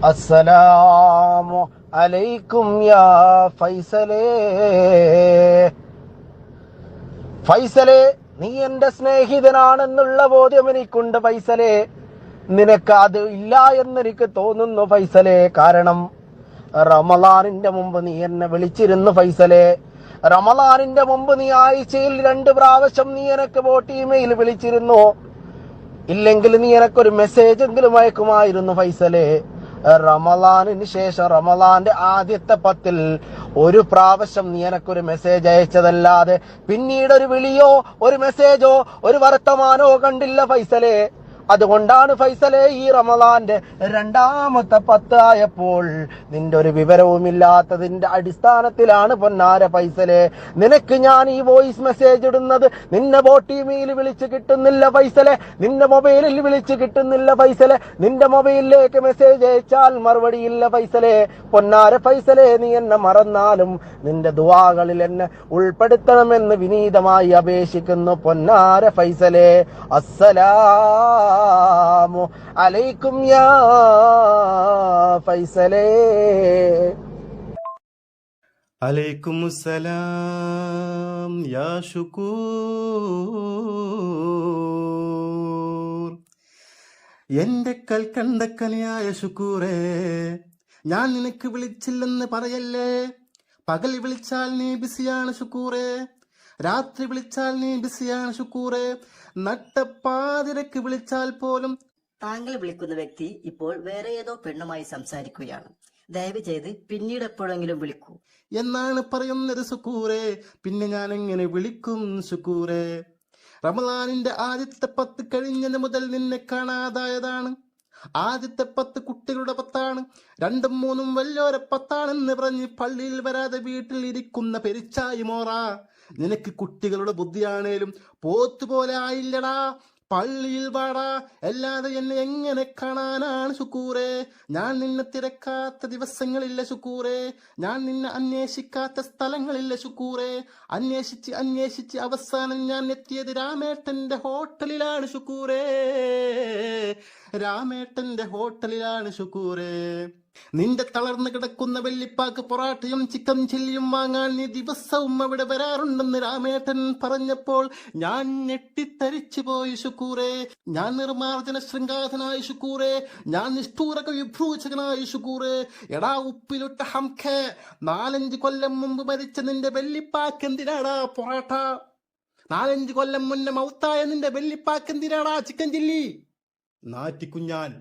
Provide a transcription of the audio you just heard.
അസ്സലാമു അലൈക്കും യാ ഫൈസലേ. ഫൈസലേ, നീ എന്റെ സ്നേഹിതനാണെന്നുള്ള ബോധ്യം എനിക്കുണ്ട് ഫൈസലേ. നിനക്ക് അത് ഇല്ല എന്നെനിക്ക് തോന്നുന്നു ഫൈസലേ. കാരണം റമളാനിന്റെ മുമ്പ് നീ എന്നെ വിളിച്ചിരുന്നു ഫൈസലേ. റമളാനിന്റെ മുമ്പ് നീ ആഴ്ചയിൽ 2 പ്രാവശ്യം നീ എനക്ക് വോട്ട് ഇമെയിൽ വിളിച്ചിരുന്നു. ഇല്ലെങ്കിൽ നീ എനക്കൊരു മെസ്സേജ് എങ്കിലും അയക്കുമായിരുന്നു ഫൈസലേ. റമളാനിന് ശേഷം റമളാന്റെ ആദ്യത്തെ 10-ൽ ഒരു പ്രാവശ്യം നീ എനക്കൊരു മെസ്സേജ് അയച്ചതല്ലാതെ പിന്നീട് ഒരു വിളിയോ ഒരു മെസ്സേജോ ഒരു വർത്തമാനോ കണ്ടില്ല ഫൈസലേ. അതുകൊണ്ടാണ് ഫൈസലേ ഈ റമളാന്റെ 2ാമത്തെ 10 ആയപ്പോൾ നിന്റെ ഒരു വിവരവുമില്ലാത്തതിന്റെ അടിസ്ഥാനത്തിലാണ് പൊന്നാര ഫൈസലേ നിനക്ക് ഞാൻ ഈ വോയിസ് മെസ്സേജ് ഇടുന്നത്. നിന്നെ വോട്ട് ഇമെയിൽ വിളിച്ച് കിട്ടുന്നില്ല ഫൈസലേ. നിന്റെ മൊബൈലിൽ വിളിച്ച് കിട്ടുന്നില്ല ഫൈസലേ. നിന്റെ മൊബൈലിലേക്ക് മെസ്സേജ് അയച്ചാൽ മറുപടിയില്ല ഫൈസലേ. പൊന്നാര ഫൈസലേ, നീ എന്നെ മറന്നാലും നിന്റെ ദുആകളിൽ എന്നെ ഉൾപ്പെടുത്തണമെന്ന് വിനീതമായി അപേക്ഷിക്കുന്നു പൊന്നാര ഫൈസലേ. അസ്സലാമു അലൈക്കും യാ ഫൈസലേ. അലൈക്കുമുസ്സലാം യാ ശുക്കൂർ. എന്റെ കൽക്കണ്ടക്കനിയായ ശുക്കൂറേ, ഞാൻ നിനക്ക് വിളിച്ചില്ലെന്ന് പറയല്ലേ. പകൽ വിളിച്ചാൽ നീ ബിസിയാണ് ശുക്കൂറേ, രാത്രി വിളിച്ചാൽ നീ ബിസിയാണ് ശുക്കൂറേ, നട്ടപ്പാതിരക്ക് വിളിച്ചാൽ പോലും. താങ്കൾ വിളിക്കുന്ന വ്യക്തി ഇപ്പോൾ വേറെ ഏതോ പെണ്ണുമായി സംസാരിക്കുകയാണ്. ദയവ് ചെയ്ത് പിന്നീട് എപ്പോഴെങ്കിലും വിളിക്കൂ എന്നാണ് പറയുന്നത് ശുക്കൂറേ. പിന്നെ ഞാൻ എങ്ങനെ വിളിക്കും ശുക്കൂറേ? റമളാനിന്റെ ആദ്യത്തെ 10 കഴിഞ്ഞത് മുതൽ നിന്നെ കാണാതായതാണ്. ആദ്യത്തെ 10 കുട്ടികളുടെ 10ആണ്. 2ഉം 3ഉം വലിയോരെ 10ആണെന്ന് പറഞ്ഞ് പള്ളിയിൽ വരാതെ വീട്ടിൽ ഇരിക്കുന്ന പെരിച്ചായി മോറ. നിനക്ക് കുട്ടികളുടെ ബുദ്ധിയാണേലും പോത്തുപോലെ ആയില്ലടാ. പള്ളിയിൽ വാടാ, അല്ലാതെ എന്നെ എങ്ങനെ കാണാനാണ് ശുക്കൂറേ? ഞാൻ നിന്നെ തിരക്കാത്ത ദിവസങ്ങളില്ല ശുക്കൂറേ. ഞാൻ നിന്നെ അന്വേഷിക്കാത്ത സ്ഥലങ്ങളില്ല ശുക്കൂറേ. അന്വേഷിച്ച് അവസാനം ഞാൻ എത്തിയത് രാമേട്ടന്റെ ഹോട്ടലിലാണ് ശുക്കൂറേ. രാമേട്ടന്റെ ഹോട്ടലിലാണ് ശുക്കൂറേ. നിന്റെ തളർന്നു കിടക്കുന്ന വെള്ളിപ്പാക്ക് പൊറാട്ടയും ചിക്കൻ ചില്ലിയും വാങ്ങാൻ നീ ദിവസവും അവിടെ വരാറുണ്ടെന്ന് രാമേട്ടൻ പറഞ്ഞപ്പോൾ ഞാൻ ഞെട്ടിത്തരിച്ചു പോയി ശുക്കൂറേ. ഞാൻ നിർമാർജന ശൃംഖാതനായി ശുക്കൂറേ. ഞാൻ നിഷ്ഠൂരക വിഭ്രൂചകനായി ശുക്കൂറേ. എടാ ഉപ്പിലിട്ട ഹംഖേ, 4-5 കൊല്ലം മുമ്പ് മരിച്ച നിന്റെ വെള്ളിപ്പാക്ക് എന്തിനാടാ പൊറാട്ട? 4-5 കൊല്ലം മുന്നേ മൗത്തായ നിന്റെ വെള്ളിപ്പാക്ക് എന്തിനാടാ ചിക്കൻ ചില്ലി? നാറ്റിക്കുഞ്ഞാൻ.